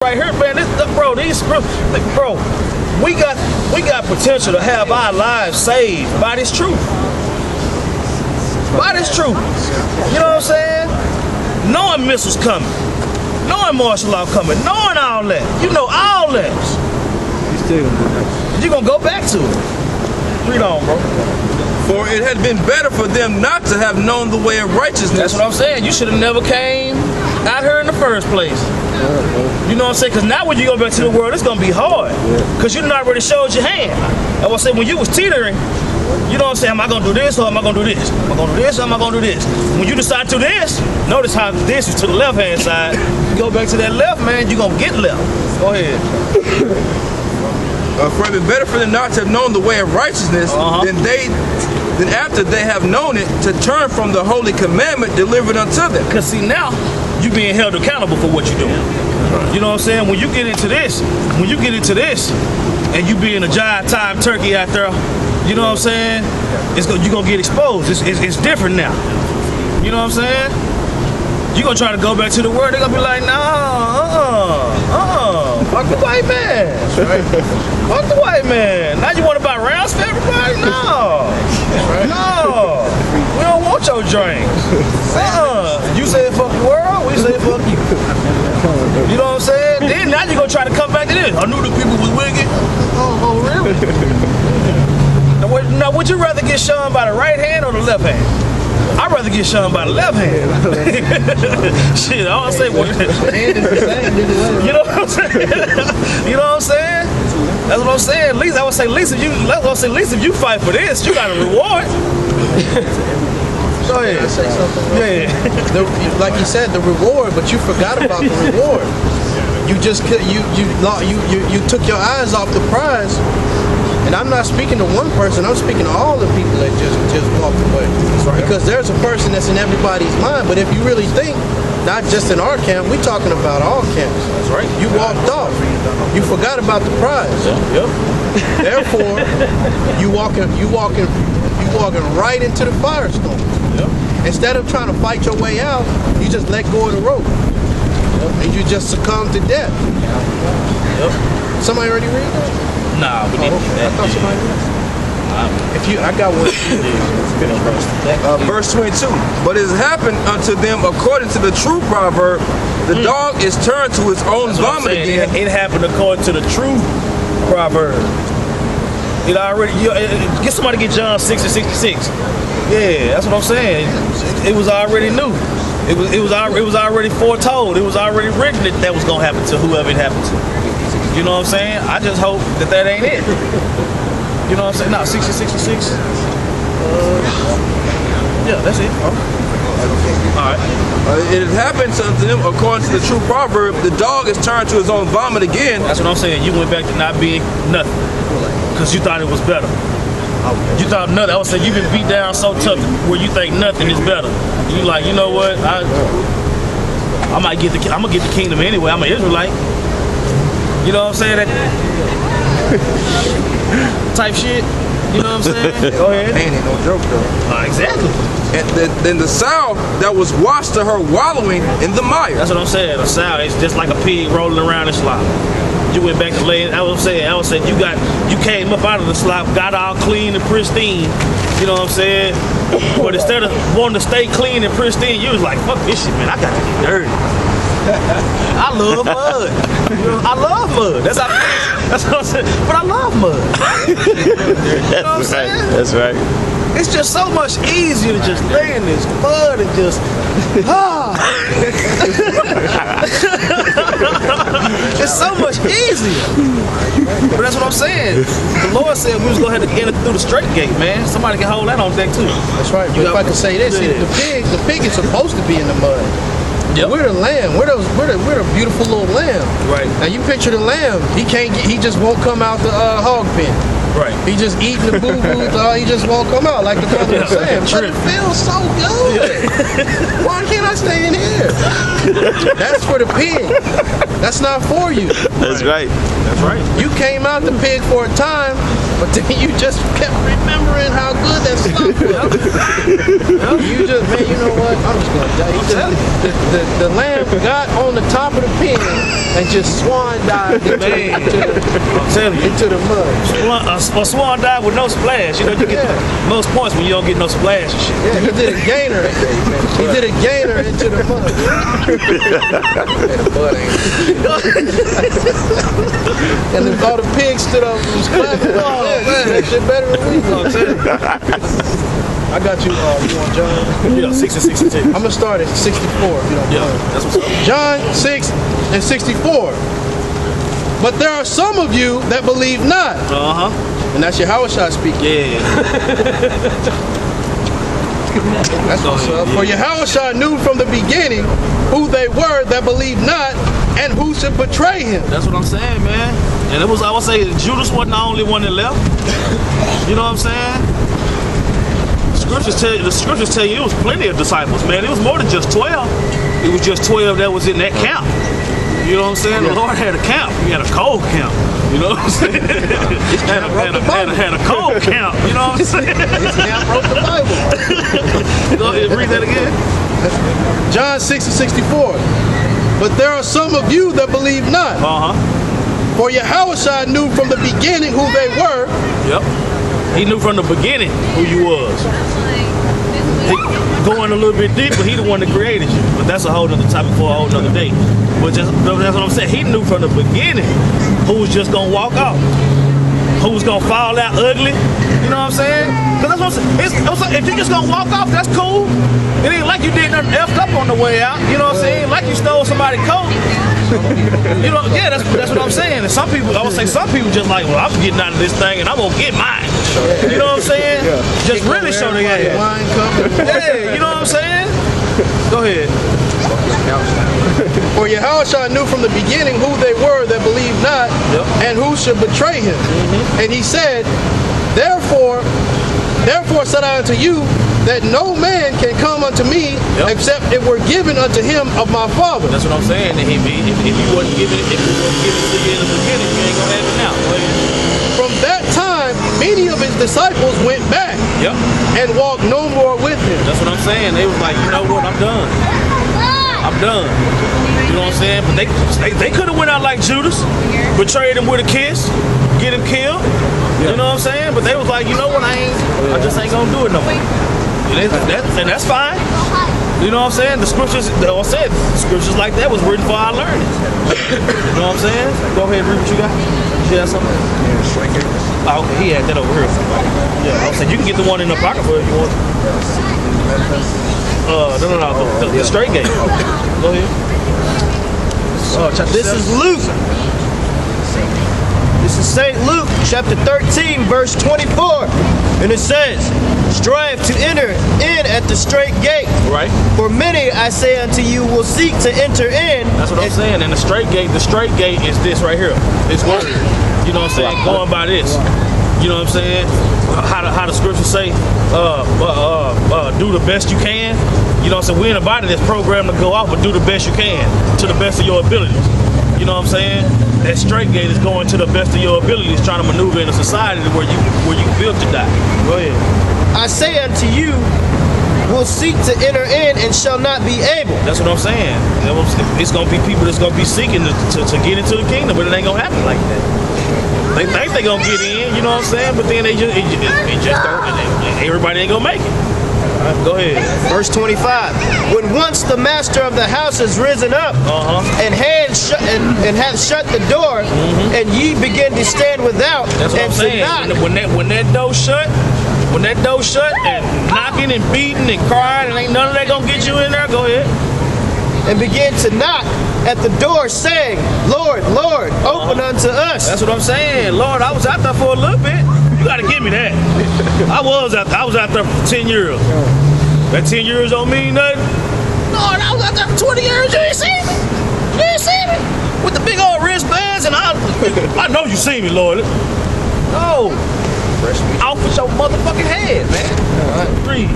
right here, man. Bro, we got potential to have our lives saved by this truth. By this truth. You know what I'm saying? Knowing missiles coming, knowing martial law coming, knowing all that. You know all that. You still gonna do that. You're gonna go back to it. Read on, bro. For it had been better for them not to have known the way of righteousness. That's what I'm saying. You should have never came out here in the first place. You know what I'm saying? Because now when you go back to the world, it's going to be hard. Because you done already showed your hand. I was saying, when you was teetering, you know what I'm saying? Am I going to do this or am I going to do this? Am I going to do this or am I going to do this? When you decide to do this, notice how this is to the left-hand side. You go back to that left, man, you're going to get left. Go ahead. For it had been better for them not to have known the way of righteousness than after they have known it, to turn from the holy commandment delivered unto them. Because see, now you being held accountable for what you're doing. You know what I'm saying? When you get into this, and you being a giant time turkey out there, you know what I'm saying? You're going to get exposed. It's different now. You know what I'm saying? You're going to try to go back to the world, they're going to be like, fuck the white man. Right? Fuck the white man. Now you want to buy rounds for everybody? No. No. We don't want your drinks. You say fuck the world, we say fuck you. You know what I'm saying? Then now you're going to try to come back to this. I knew the people was wicked. Oh, really? Now, would you rather get shunned by the right hand or the left hand? I'd rather get shunned by the left hand. Shit, I don't say what. You know what I'm saying? You know what I'm saying? That's what I'm saying. At least I would say, at least if you fight for this, you got a reward. Go ahead. Say something. Yeah. Like you said, the reward, but you forgot about the reward. You just you took your eyes off the prize. And I'm not speaking to one person, I'm speaking to all the people that just walked away. Right. Because there's a person that's in everybody's mind, but if you really think, not just in our camp, we're talking about all camps. That's right. You walked off. You forgot about the prize. Yep. Therefore, you walking right into the firestorm. Yep. Instead of trying to fight your way out, you just let go of the rope. Yep. And you just succumb to death. Yep. Somebody already read that? Nah, we didn't do that. I thought somebody did. I got one. Verse 22. But it has happened unto them according to the true proverb, the dog is turned to his own vomit again. It happened according to the true proverb. It already, get somebody to get John 6 and 66. Yeah, that's what I'm saying. It was already new. It was already foretold. It was already written that was gonna happen to whoever it happened to. You know what I'm saying? I just hope that ain't it. You know what I'm saying? No, 60, 66. Yeah, that's it. All right. It has happened unto them according to the true proverb, the dog is turned to his own vomit again. That's what I'm saying. You went back to not being nothing because you thought it was better. You thought nothing. I was saying you've been beat down so tough where you think nothing is better. You like, you know what? I'm gonna get the kingdom anyway. I'm an Israelite. You know what I'm saying? That type shit. You know what I'm saying? Go ahead. Ain't no joke though. Exactly. And then the sow that was washed to her wallowing in the mire. That's what I'm saying. A sow is just like a pig rolling around in slop. You went back to laying. I was saying you came up out of the slop, got all clean and pristine. You know what I'm saying? But instead of wanting to stay clean and pristine, you was like, fuck this shit, man. I got to get dirty. I love mud. I love mud. That's what I'm saying. But I love mud. You know what I'm saying? That's right. It's just so much easier to just lay in this mud and just It's so much easier. But that's what I'm saying. The Lord said we was gonna have to enter through the straight gate, man. Somebody can hold that on deck too. That's right. But if I can say this, the pig is supposed to be in the mud. Yep. We're the lamb. We're the beautiful little lamb. Right. Now you picture the lamb. He just won't come out the hog pen. Right. He just eating the boo-boo, he just won't come out, like the brother was saying. But it feels so good. Why can't I stay in here? That's for the pig. That's not for you. That's right. That's right. You came out the pig for a time, but then you just kept remembering how good that stuff was. You just, man, you know what? I'm just gonna die. The lamb got on the top of the pig and just swan dived into the mud. A swan dive with no splash. You know, you get the most points when you don't get no splash and shit. Yeah, he did a gainer. He did a gainer into the mud. And then all the pigs stood up and was clapping. Oh, man, that shit better than we do. I got you. You want John? Yeah, 6 and 62. I'm gonna start at 64. If you don't Yeah, mind. that's what's up. John 6 and 64. But there are some of you that believe not. And that's Yahushua speaking. Yeah. That's what's up. For Yahushua knew from the beginning who they were that believed not and who should betray him. That's what I'm saying, man. And it was, I would say, Judas wasn't the only one that left. You know what I'm saying? The scriptures tell you it was plenty of disciples, man. It was more than just 12. It was just 12 that was in that camp. You know what I'm saying? The Lord had a camp. He had a cold camp. You know what I'm saying? had a cold camp. You know what I'm saying? His camp wrote the Bible. Go ahead, read that again. John 6 and 64. But there are some of you that believe not. For Yahushua knew from the beginning who they were. Yep. He knew from the beginning who you was. Going a little bit deeper, he the one that created you. But that's a whole other topic for a whole other day. But that's what I'm saying. He knew from the beginning who was just gonna walk off, who was gonna fall out ugly. You know what I'm saying? Because that's what I'm saying. If you just gonna walk off, that's cool. It ain't like you did nothing effed up on the way out. You know what I'm saying? Like you stole somebody's coat. You know, yeah, that's what I'm saying. And some people, I would say, some people just like, well, I'm getting out of this thing and I'm gonna get mine. You know what I'm saying? Just really show the ass. Wine cup. Yeah, you know what I'm saying? Go ahead. For Yahushua knew from the beginning who they were that believed not, and who should betray him. And he said, Therefore said I unto you, that no man can come unto me except it were given unto him of my Father. That's what I'm saying. If you wasn't given it to you in the beginning, you ain't gonna have it now. From that time, many of his disciples went back and walked no more with him. That's what I'm saying. They was like, you know what, I'm done. I'm done. You know what I'm saying? But they could have went out like Judas, betrayed him with a kiss, get him killed. You know what I'm saying? But they was like, you know what, I just ain't gonna do it no more. And that's fine. You know what I'm saying? The scriptures like that was written for our learning. You know what I'm saying? Go ahead and read what you got. You got something? Oh, okay, he had that over here. Yeah, I was saying you can get the one in the pocket for if you want. No, the straight gate. Go ahead. This is Luke. This is St. Luke, chapter 13, verse 24. And it says, strive to enter in at the straight gate. Right. For many, I say unto you, will seek to enter in. That's what I'm saying. And the straight gate is this right here. This word. You know what I'm saying? Going by this. You know what I'm saying? How the scriptures say, do the best you can. You know what I'm saying? We're in a body that's programmed to go off, but do the best you can to the best of your abilities. You know what I'm saying? That straight gate is going to the best of your abilities, trying to maneuver in a society where you built to die. Go ahead. I say unto you, will seek to enter in and shall not be able. That's what I'm saying. It's going to be people that's going to be seeking to get into the kingdom, but it ain't going to happen like that. They think they're going to get in, you know what I'm saying? But then it just don't, everybody ain't going to make it. Go ahead. Verse 25. When once the master of the house is risen up and hath shut the door, and ye begin to stand without, that's what and I'm saying. knock. When that door shut, and knocking and beating and crying, and ain't none of that gonna get you in there, go ahead. And begin to knock at the door, saying, Lord, Lord, open unto us. That's what I'm saying. Lord, I was out there for a little bit. You gotta give me that. I was out there for 10 years. That 10 years don't mean nothing. Lord, I was out there for 20 years. You ain't see me. You ain't see me. With the big old wristbands, and I know you see me, Lord. No. Off with your motherfucking head, man. Read.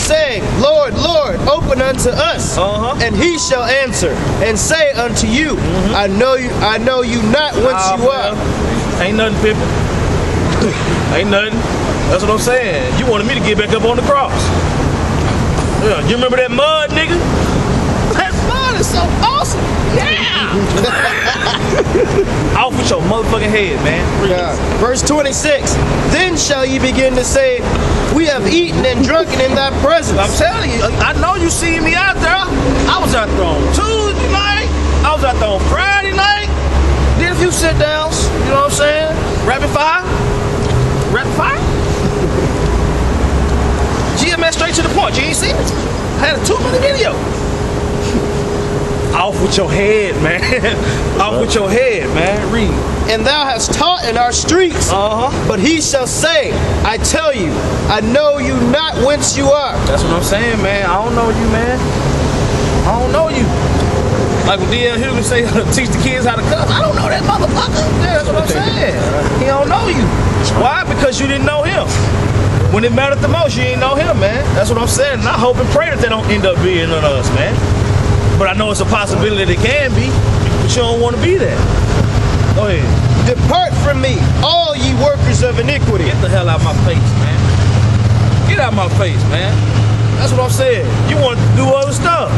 saying, Lord, Lord, open unto us. Uh-huh. And he shall answer and say unto you, I know you not whence you are. Ain't nothing, Pippin. Ain't nothing. That's what I'm saying. You wanted me to get back up on the cross. Yeah, you remember that mud, nigga? That mud is so awesome. Yeah. Off with your motherfucking head, man. Verse 26. Then shall ye begin to say, we have eaten and drunken in thy presence. I'm telling you, I know you see me out there. I was out there on Tuesday night. I was out there on Friday night. Did a few sit downs, you know what I'm saying? Rapid fire. Rapid fire. GMS straight to the point. You ain't seen it? I had a 2-minute video. Off with your head, man. Off with your head, man. Read. And thou hast taught in our streets. But he shall say, I tell you, I know you not whence you are. That's what I'm saying, man. I don't know you, man. I don't know you. Like when D.L. Hughley say, teach the kids how to cuss. I don't know that motherfucker. Yeah, that's what I'm saying. He don't know you. Why? Because you didn't know him. When it mattered the most, you didn't know him, man. That's what I'm saying. And I hope and pray that they don't end up being on us, man. But I know it's a possibility that it can be, but you don't want to be there. Go ahead. Depart from me, all ye workers of iniquity. Get the hell out of my face, man. Get out of my face, man. That's what I'm saying. You want to do other stuff.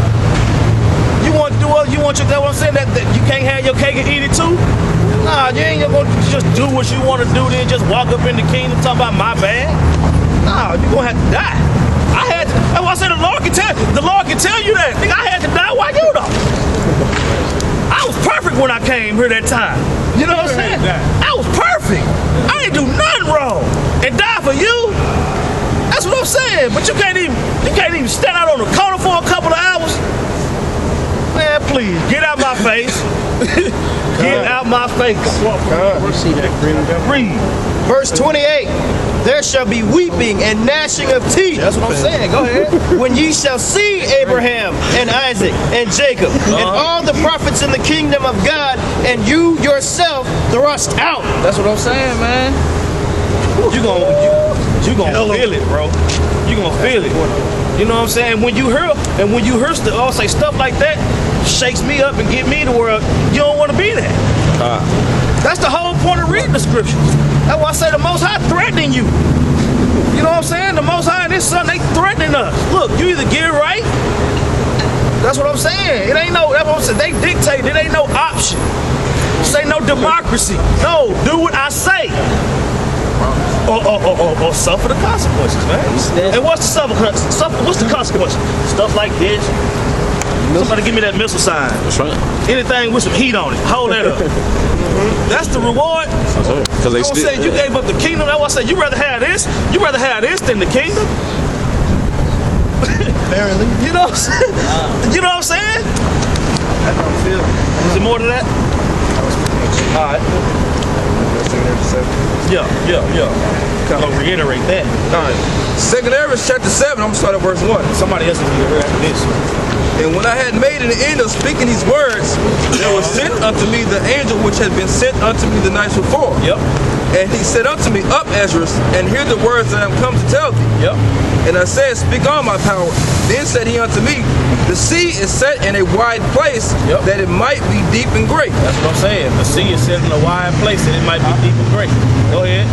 You want to do other, you want your, that's what I'm saying, that you can't have your cake and eat it too? Nah, you ain't gonna just do what you want to do, then just walk up in the kingdom talking about my bad. Nah, you're gonna have to die. I had to, that's why I said the Lord can tell you that. Nigga, I had to die. Why you though? I was perfect when I came here that time. You know what I'm saying? I was perfect. I ain't do nothing wrong. And die for you? That's what I'm saying. But you can't even stand out on the corner for a couple of hours. Man, please, get out my face. Get out my face. You see that green? Read. Verse 28. There shall be weeping and gnashing of teeth. That's what I'm saying. Go ahead. When ye shall see Abraham and Isaac and Jacob and all the prophets in the kingdom of God, and you yourself thrust out. That's what I'm saying, man. You gonna feel it, bro. You gonna feel it. You know what I'm saying? When you hear stuff like that, shakes me up and get me to where you don't want to be there. That's the whole point of reading the scriptures. That's why I say the Most High threatening you. You know what I'm saying? The Most High and His Son, they threatening us. Look, you either get it right. That's what I'm saying. It ain't no, that's what I'm saying. They dictate. It ain't no option. This ain't no democracy. No, do what I say. Or suffer the consequences, man. And what's the consequences? Stuff like this. Somebody give me that missile sign. That's right. Anything with some heat on it. Hold that up. That's the reward. Because they Said you gave up the kingdom. That's why I said you rather have this. You rather have this than the kingdom. Apparently. You know what I'm saying? You know what I'm saying? That's how I feel. Is there more to that? All right. Yeah. Kind of reiterate that. All right. 2nd Ezra chapter 7, I'm going to start at verse 1. Somebody else will be here after this. And when I had made an end of speaking these words, there was sent unto me the angel which had been sent unto me the night before. Yep. And he said unto me, Up, Ezra, and hear the words that I am come to tell thee. Yep. And I said, Speak on, my power. Then said he unto me, The sea is set in a wide place, that it might be deep and great. That's what I'm saying. The sea is set in a wide place and it might be deep and great. Go ahead.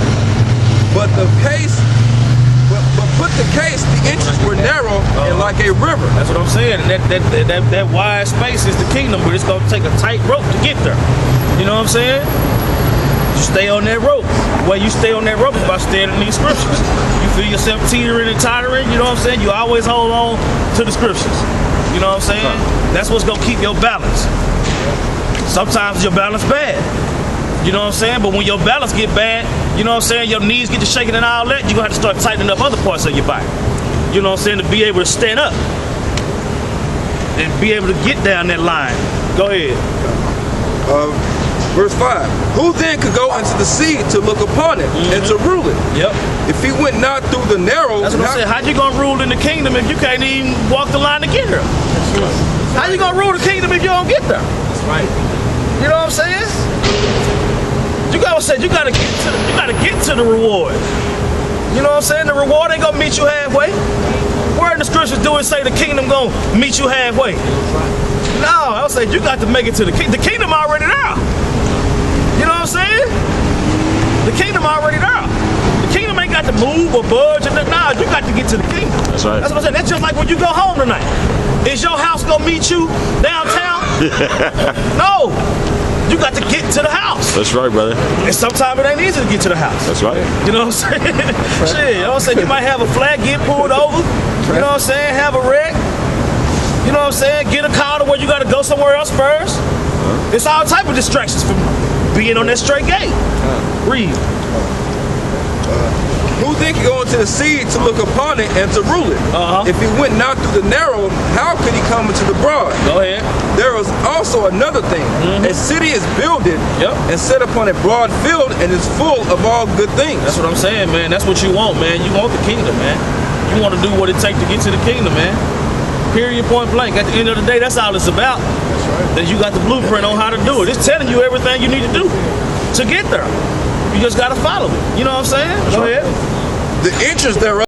But put the case, the entrance were narrow and like a river. That's what I'm saying. And that wide space is the kingdom, but it's gonna take a tight rope to get there. You know what I'm saying? You stay on that rope. The way you stay on that rope is by staying in these scriptures. You feel yourself teetering and tottering, you know what I'm saying? You always hold on to the scriptures. You know what I'm saying? That's what's gonna keep your balance. Sometimes your balance bad. You know what I'm saying? But when your balance get bad, you know what I'm saying, your knees get to shaking and all that, you're gonna have to start tightening up other parts of your body. You know what I'm saying? To be able to stand up and be able to get down that line. Go ahead. Verse 5. Who then could go into the sea to look upon it and to rule it? Yep. If he went not through the narrow. That's what I'm saying. How you gonna rule in the kingdom if you can't even walk the line to get there? How you gonna rule the kingdom if you don't get there? That's right. You know what I'm saying? You gotta get to the reward. You know what I'm saying? The reward ain't gonna meet you halfway. Where in the scriptures do it say the kingdom gonna meet you halfway? No, I'll say you got to make it to the kingdom. The kingdom already there. You know what I'm saying? The kingdom already there. The kingdom ain't got to move or budge and nothing. Nah, you got to get to the kingdom. That's right. That's what I'm saying. That's just like when you go home tonight. Is your house gonna meet you downtown? No. You got to get to the house. That's right, brother. And sometimes it ain't easy to get to the house. That's right. You know what I'm saying? Shit, you know what I'm saying? You might have a flat get pulled over. You know what I'm saying? Have a wreck. You know what I'm saying? Get a call to where you got to go somewhere else first. It's all type of distractions from being on that straight gate. Read. Who then can go into the sea to look upon it and to rule it? If he went not through the narrow, how could he come into the broad? Go ahead. There is also another thing. A city is builded and set upon a broad field and is full of all good things. That's what I'm saying, man. That's what you want, man. You want the kingdom, man. You want to do what it takes to get to the kingdom, man. Period, point blank. At the end of the day, that's all it's about. That's right. That you got the blueprint on how to do it. It's telling you everything you need to do to get there. You just got to follow it. You know what I'm saying? Go ahead. The entrance thereof